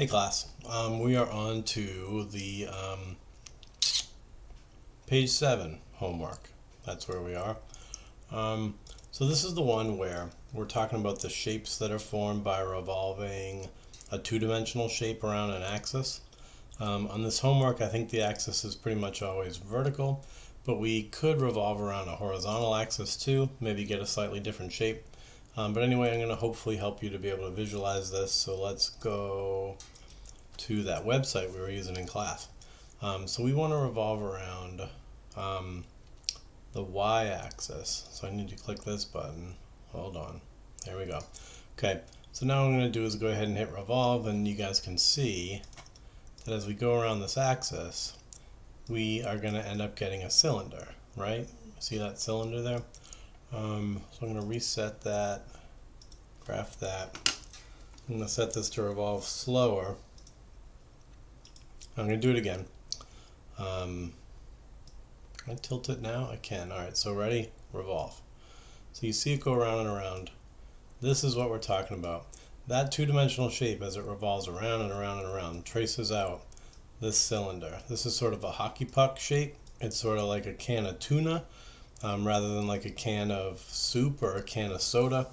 Hey class, we are on to the page 7 homework. That's where we are. So this is the one where we're talking about the shapes that are formed by revolving a two-dimensional shape around an axis. On this homework, I think the axis is pretty much always vertical, but we could revolve around a horizontal axis too, maybe get a slightly different shape. But anyway, I'm going to hopefully help you to be able to visualize this. So let's go to that website we were using in class. So we want to revolve around the y-axis. So I need to click this button. Hold on. There we go. Okay, so now what I'm going to do is go ahead and hit revolve, and you guys can see that as we go around this axis, we are going to end up getting a cylinder, right? See that cylinder there? So I'm going to reset that, graph that. I'm going to set this to revolve slower. I'm going to do it again. Can I tilt it now? I can. Alright, so ready? Revolve. So you see it go around and around. This is what we're talking about. That two-dimensional shape, as it revolves around and around and around, traces out this cylinder. This is sort of a hockey puck shape. It's sort of like a can of tuna, rather than like a can of soup or a can of soda.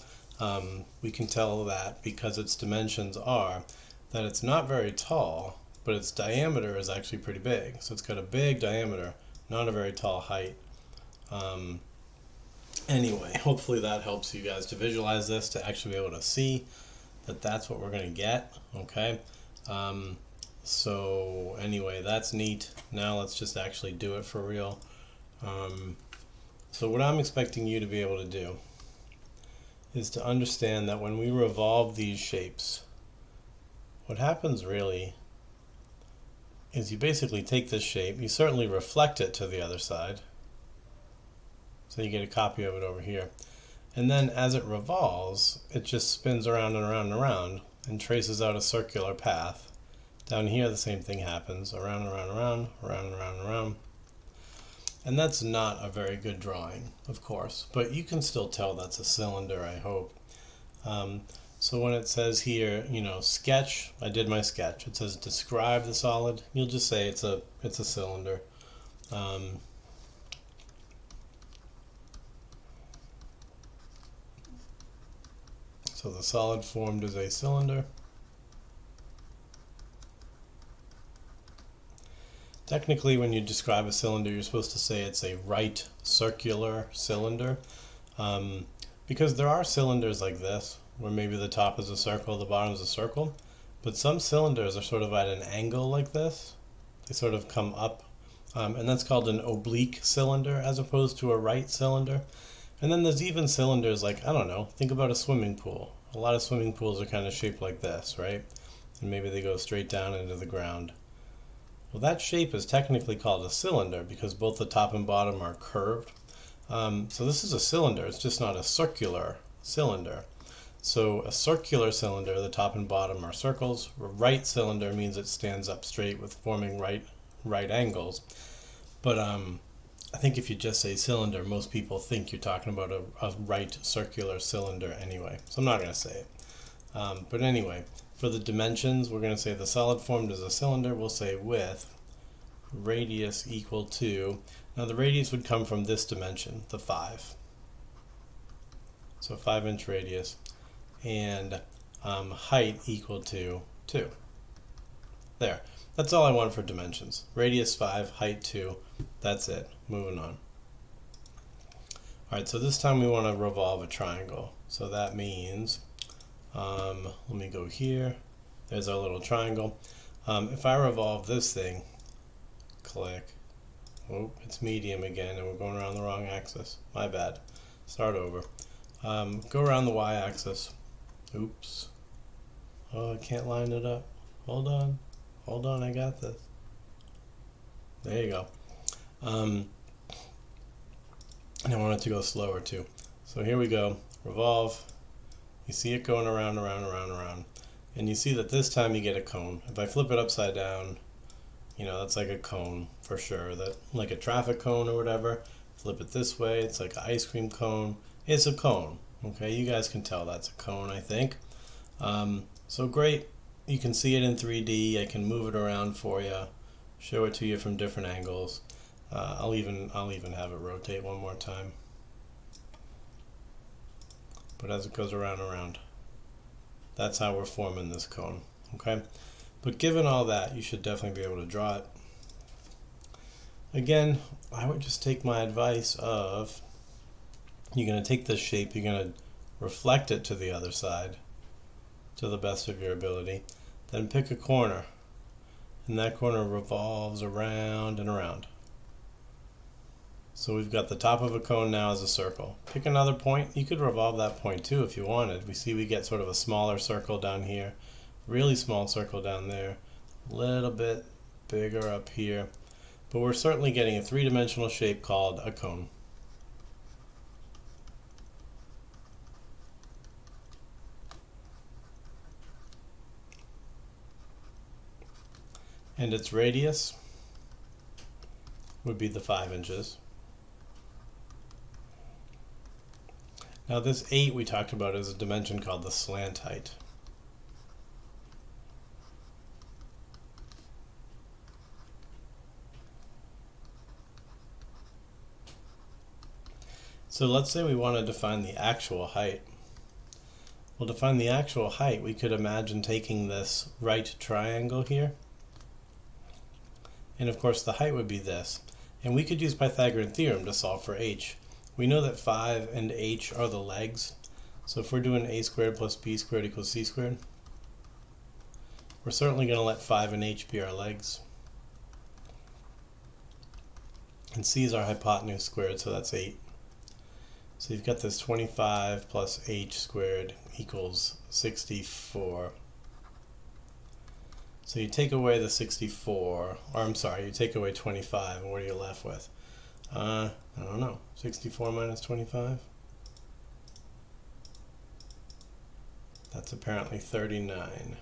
We can tell that because its dimensions are that it's not very tall, but its diameter is actually pretty big. So it's got a big diameter, not a very tall height. Anyway, hopefully that helps you guys to visualize this, to actually be able to see that that's what we're going to get. Okay. So anyway, that's neat. Now let's just actually do it for real. So what I'm expecting you to be able to do is to understand that when we revolve these shapes, what happens really is you basically take this shape, you certainly reflect it to the other side, so you get a copy of it over here, and then as it revolves, it just spins around and around and around and traces out a circular path. Down here the same thing happens, around and around and around, around and around and around. And that's not a very good drawing, of course, but you can still tell that's a cylinder, I hope. So when it says here, you know, sketch, I did my sketch. It says describe the solid. You'll just say it's a cylinder. So the solid formed is a cylinder. Technically, when you describe a cylinder, you're supposed to say it's a right circular cylinder, because there are cylinders like this, where maybe the top is a circle, the bottom is a circle, but some cylinders are sort of at an angle like this. They sort of come up, and that's called an oblique cylinder as opposed to a right cylinder. And then there's even cylinders like, I don't know, think about a swimming pool. A lot of swimming pools are kind of shaped like this, right? And maybe they go straight down into the ground. Well, that shape is technically called a cylinder because both the top and bottom are curved. So this is a cylinder, it's just not a circular cylinder. So a circular cylinder, the top and bottom are circles. A right cylinder means it stands up straight with forming right angles. But I think if you just say cylinder, most people think you're talking about a right circular cylinder anyway. So I'm not going to say it. But anyway, for the dimensions, we're going to say the solid formed as a cylinder. We'll say with radius equal to, now the radius would come from this dimension, the 5. So 5-inch radius, and height equal to 2. There. That's all I want for dimensions. Radius 5, height 2. That's it. Moving on. Alright, so this time we want to revolve a triangle. So that means, let me go here. There's our little triangle. If I revolve this thing, click. Oh, it's medium again, and we're going around the wrong axis. My bad. Start over. Go around the y-axis. Oops. Oh, I can't line it up. Hold on. Hold on, I got this. There you go. And I want it to go slower too. So here we go. Revolve. You see it going around, around, around, around. And you see that this time you get a cone. If I flip it upside down, you know, that's like a cone for sure. That, like a traffic cone or whatever. Flip it this way, it's like an ice cream cone. It's a cone. Okay, you guys can tell that's a cone, I think. So great. you can see it in 3D. I can move it around for you, show it to you from different angles. I'll even have it rotate one more time. But as it goes around and around, that's how we're forming this cone. Okay, but given all that, you should definitely be able to draw it. Again, I would just take my advice of, you're going to take this shape, you're going to reflect it to the other side to the best of your ability, then pick a corner, and that corner revolves around and around. So we've got the top of a cone now as a circle. Pick another point. You could revolve that point too if you wanted. We see we get sort of a smaller circle down here, really small circle down there, a little bit bigger up here, but we're certainly getting a three-dimensional shape called a cone. And its radius would be the 5 inches. Now this 8 we talked about is a dimension called the slant height. So let's say we wanted to find the actual height. Well, to find the actual height, we could imagine taking this right triangle here. And of course the height would be this. And we could use Pythagorean Theorem to solve for h. We know that 5 and h are the legs. So if we're doing a squared plus b squared equals c squared, we're certainly going to let 5 and h be our legs. And c is our hypotenuse squared, so that's 8. So you've got this 25 plus h squared equals 64. So you take away the 64, or I'm sorry, you take away 25, and what are you left with? I don't know, 64 minus 25? That's apparently 39.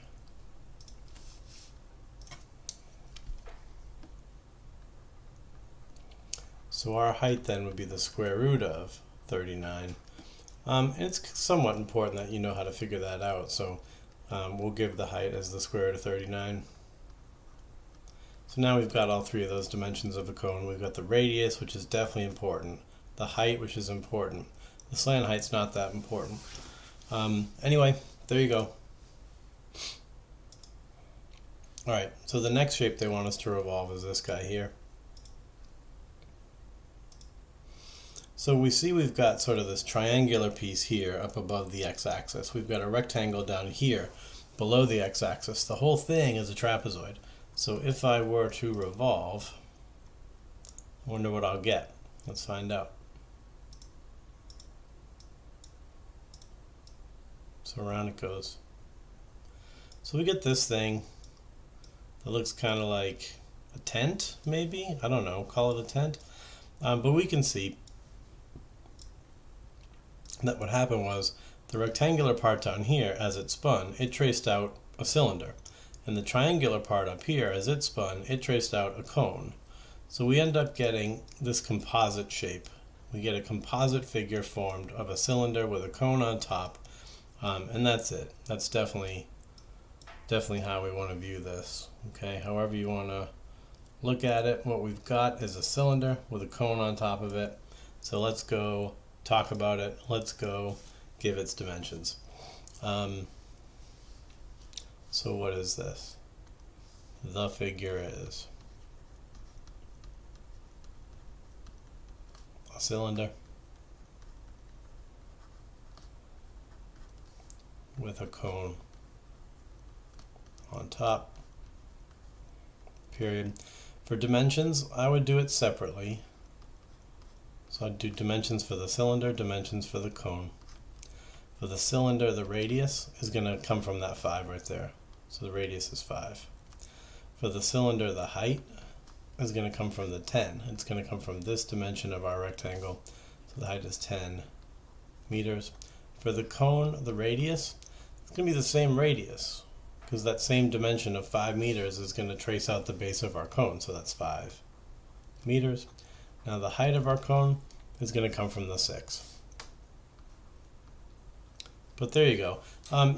So our height then would be the square root of 39. It's somewhat important that you know how to figure that out, so we'll give the height as the square root of 39. So now we've got all three of those dimensions of a cone. We've got the radius, which is definitely important, the height, which is important. The slant height's not that important. Anyway, there you go. Alright, so the next shape they want us to revolve is this guy here. So we see we've got sort of this triangular piece here up above the x-axis. We've got a rectangle down here below the x-axis. The whole thing is a trapezoid. So if I were to revolve, I wonder what I'll get. Let's find out. So around it goes. So we get this thing that looks kind of like a tent, maybe? I don't know, call it a tent. But we can see that what happened was the rectangular part down here, as it spun, it traced out a cylinder. And the triangular part up here, as it spun, it traced out a cone. So we end up getting this composite shape. We get a composite figure formed of a cylinder with a cone on top, and that's it. That's definitely how we want to view this. Okay, however you want to look at it, what we've got is a cylinder with a cone on top of it. So let's go talk about it. Let's go give its dimensions. So what is this? The figure is a cylinder with a cone on top, period. For dimensions, I would do it separately. So I'd do dimensions for the cylinder, dimensions for the cone. For the cylinder, the radius is going to come from that 5 right there. So the radius is 5. For the cylinder, the height is going to come from the 10. It's going to come from this dimension of our rectangle. So the height is 10 meters. For the cone, the radius, it's going to be the same radius, because that same dimension of 5 meters is going to trace out the base of our cone. So that's 5 meters. Now the height of our cone is going to come from the 6. But there you go.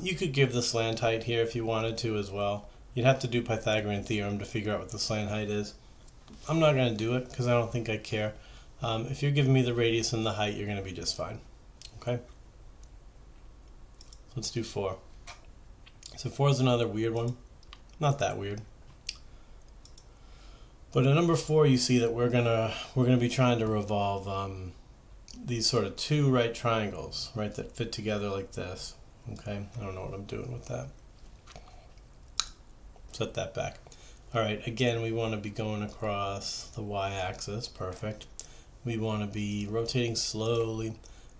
You could give the slant height here if you wanted to as well. You'd have to do Pythagorean Theorem to figure out what the slant height is. I'm not going to do it because I don't think I care. If you're giving me the radius and the height, you're going to be just fine. Okay? Let's do 4. So 4 is another weird one. Not that weird. But at number 4, you see that we're gonna be trying to revolve these sort of two right triangles, right, that fit together like this. Okay, I don't know what I'm doing with that. Set that back. All right, again, we want to be going across the y-axis. Perfect. We want to be rotating slowly,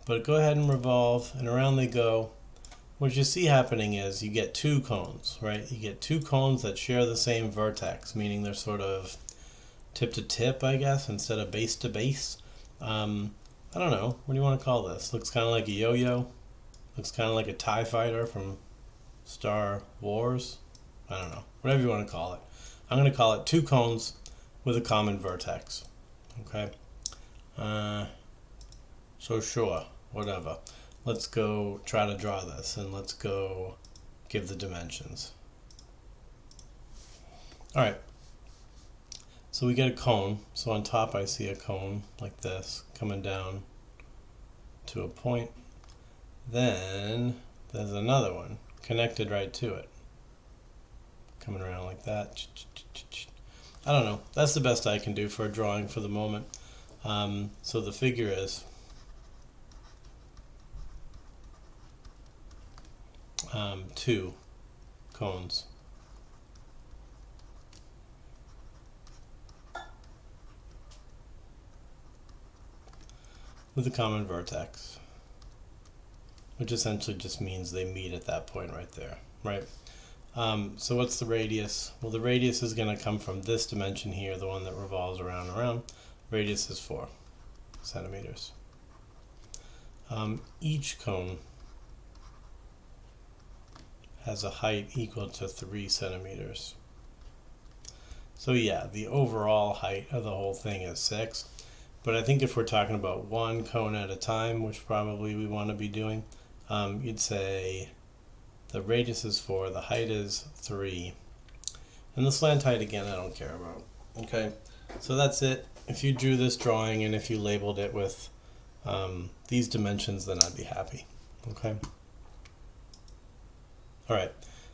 but go ahead and revolve, and around they go. What you see happening is you get two cones, right? You get two cones that share the same vertex, meaning they're sort of tip to tip, I guess, instead of base to base. I don't know. What do you want to call this? Looks kind of like a yo-yo. Looks kind of like a TIE fighter from Star Wars. I don't know. Whatever you want to call it. I'm going to call it two cones with a common vertex. Okay? So sure, whatever. Let's go try to draw this, and let's go give the dimensions. All right. So we get a cone. So on top I see a cone like this coming down to a point. Then there's another one connected right to it. Coming around like that. I don't know. That's the best I can do for a drawing for the moment. So the figure is two cones. With a common vertex, which essentially just means they meet at that point right there, right? So what's the radius? Well, the radius is going to come from this dimension here, the one that revolves around and around. Radius is 4 centimeters. Each cone has a height equal to 3 centimeters. So yeah, the overall height of the whole thing is 6. But I think if we're talking about one cone at a time, which probably we want to be doing, you'd say the radius is 4, the height is 3. And the slant height, again, I don't care about. Okay, so that's it. If you drew this drawing and if you labeled it with these dimensions, then I'd be happy. Okay. All right,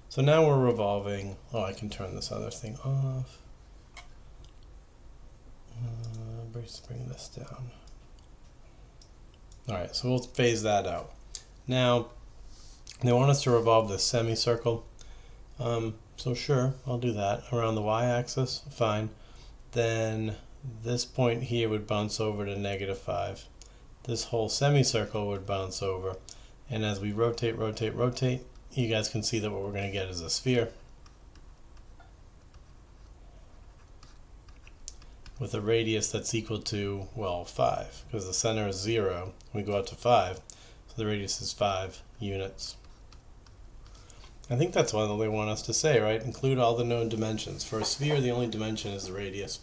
so now we're revolving. Oh, I can turn this other thing off. Let's bring this down. All right, so we'll phase that out. Now, they want us to revolve the semicircle. So sure, I'll do that. Around the y-axis, fine. Then this point here would bounce over to -5. This whole semicircle would bounce over. And as we rotate, rotate, rotate, you guys can see that what we're going to get is a sphere with a radius that's equal to, well, 5, because the center is 0. We go out to 5, so the radius is 5 units. I think that's what they want us to say, right? Include all the known dimensions. For a sphere, the only dimension is the radius.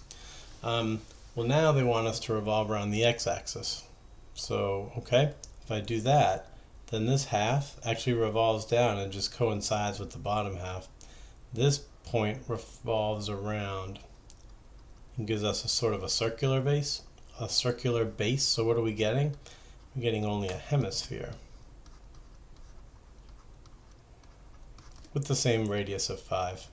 Well, now they want us to revolve around the x-axis. So, okay, if I do that, then this half actually revolves down and just coincides with the bottom half. This point revolves around and gives us a sort of a circular base. So what are we getting? We're getting only a hemisphere with the same radius of 5.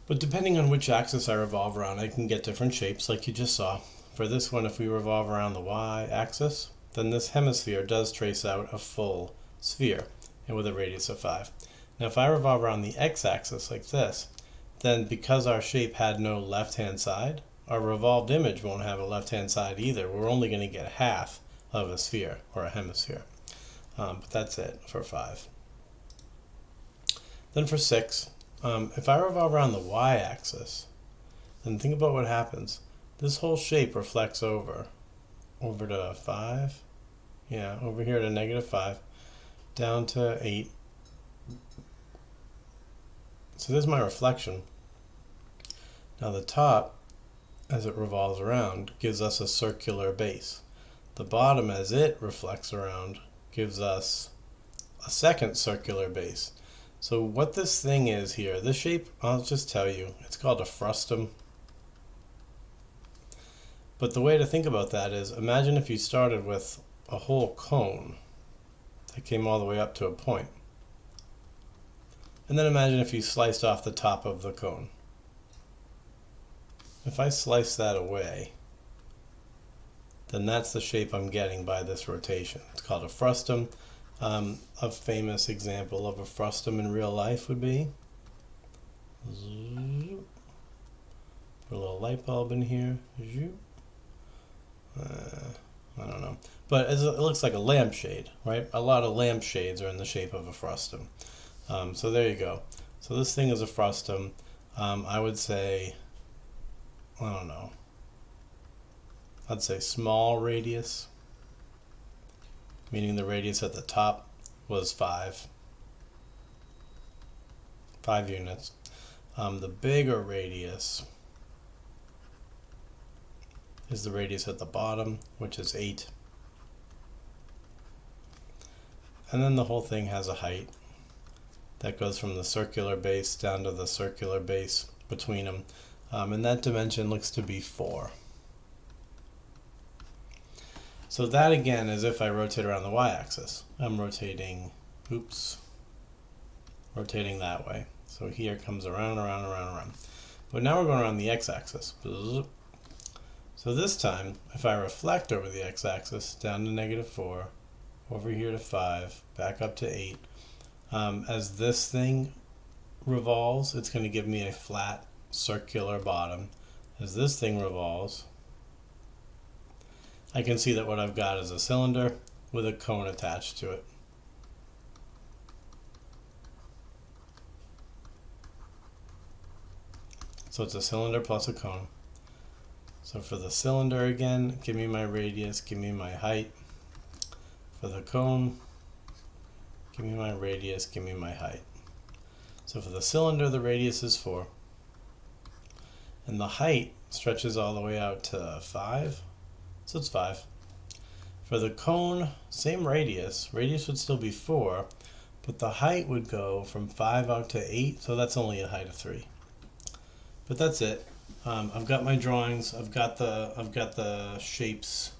But depending on which axis I revolve around, I can get different shapes like you just saw. For this one, if we revolve around the y-axis, then this hemisphere does trace out a full sphere, and with a radius of 5. Now if I revolve around the x-axis like this, then because our shape had no left-hand side, our revolved image won't have a left-hand side either. We're only going to get half of a sphere, or a hemisphere. But that's it for 5. Then for 6, if I revolve around the y-axis, then think about what happens. This whole shape reflects over to 5, yeah, over here to -5, down to 8. So this is my reflection. Now the top, as it revolves around, gives us a circular base. the bottom as it reflects around gives us a second circular base. So what this thing is here, this shape, I'll just tell you, it's called a frustum. But the way to think about that is, imagine if you started with a whole cone that came all the way up to a point. And then imagine if you sliced off the top of the cone. If I slice that away, then that's the shape I'm getting by this rotation. It's called a frustum. A famous example of a frustum in real life would be, put a little light bulb in here. I don't know, but it looks like a lampshade, right? A lot of lampshades are in the shape of a frustum. So there you go. So this thing is a frustum. I would say, I don't know, I'd say small radius, meaning the radius at the top was 5 units. The bigger radius is the radius at the bottom, which is 8. And then the whole thing has a height that goes from the circular base down to the circular base between them. And that dimension looks to be 4. So that again is if I rotate around the y-axis. I'm rotating, rotating that way. So here it comes around, around, around, around. But now we're going around the x-axis. So this time, if I reflect over the x-axis, down to -4, over here to 5, back up to 8, as this thing revolves, it's going to give me a flat circular bottom. As this thing revolves, I can see that what I've got is a cylinder with a cone attached to it. So it's a cylinder plus a cone. So for the cylinder again, give me my radius, give me my height. For the cone, give me my radius, give me my height. So for the cylinder, the radius is 4. And the height stretches all the way out to 5. So it's 5. For the cone, same radius. Radius would still be 4, but the height would go from 5 out to 8, so that's only a height of 3. But that's it. I've got my drawings. I've got the shapes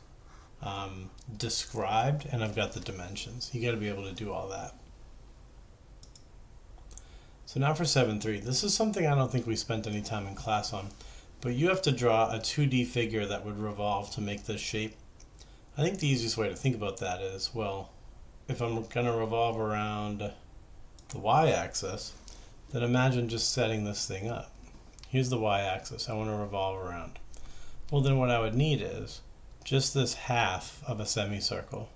described, and I've got the dimensions. You got to be able to do all that. So now for 7.3. This is something I don't think we spent any time in class on, but you have to draw a 2D figure that would revolve to make this shape. I think the easiest way to think about that is, well, if I'm going to revolve around the y-axis, then imagine just setting this thing up. Here's the y-axis. I want to revolve around. Well, then what I would need is just this half of a semicircle,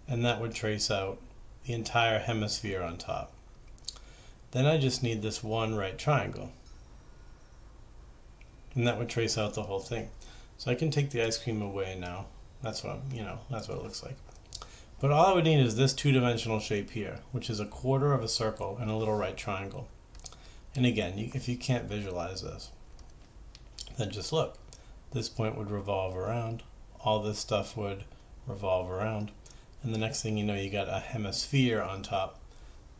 and that would trace out the entire hemisphere on top. Then I just need this one right triangle, and that would trace out the whole thing. So I can take the ice cream away now. That's what that's what it looks like. But all I would need is this two-dimensional shape here, which is a quarter of a circle and a little right triangle. And again, if you can't visualize this, then just look. This point would revolve around. All this stuff would revolve around. And the next thing you know, you got a hemisphere on top.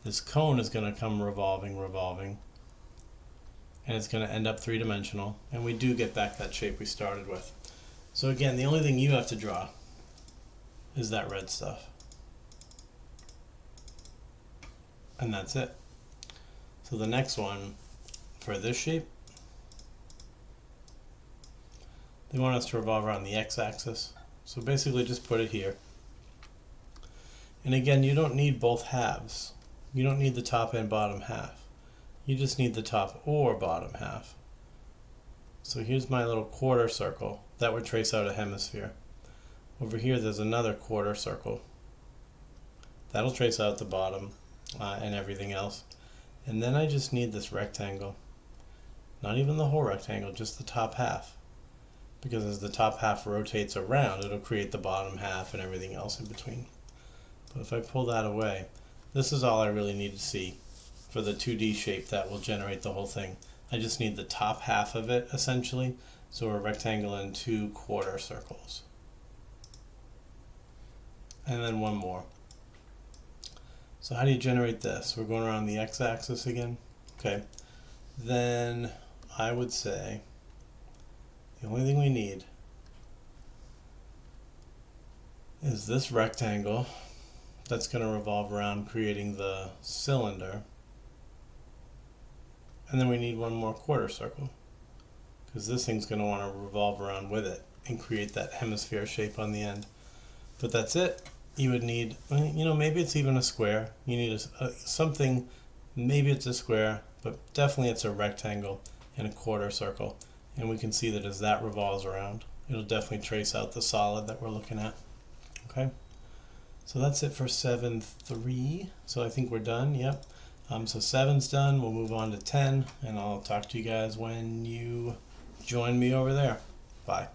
This cone is going to come revolving, revolving. And it's going to end up three-dimensional. And we do get back that shape we started with. So again, the only thing you have to draw is that red stuff. And that's it. So the next one, for this shape, they want us to revolve around the x-axis. So basically just put it here. And again, you don't need both halves. You don't need the top and bottom half. You just need the top or bottom half. So here's my little quarter circle. That would trace out a hemisphere. Over here there's another quarter circle. That'll trace out the bottom and everything else. And then I just need this rectangle. Not even the whole rectangle, just the top half. Because as the top half rotates around, it'll create the bottom half and everything else in between. But if I pull that away, this is all I really need to see for the 2D shape that will generate the whole thing. I just need the top half of it, essentially. So a rectangle and two quarter circles. and then one more. So how do you generate this? We're going around the x-axis again. Okay, then I would say the only thing we need is this rectangle that's going to revolve around creating the cylinder, and then we need one more quarter circle because this thing's going to want to revolve around with it and create that hemisphere shape on the end. But that's it. You would need, you know, maybe it's even a square. You need something, maybe it's a square, but definitely it's a rectangle and a quarter circle. And we can see that as that revolves around, it'll definitely trace out the solid that we're looking at. Okay, so that's it for 7.3. So I think we're done. Yep. So 7's done. We'll move on to 10, and I'll talk to you guys when you join me over there. Bye.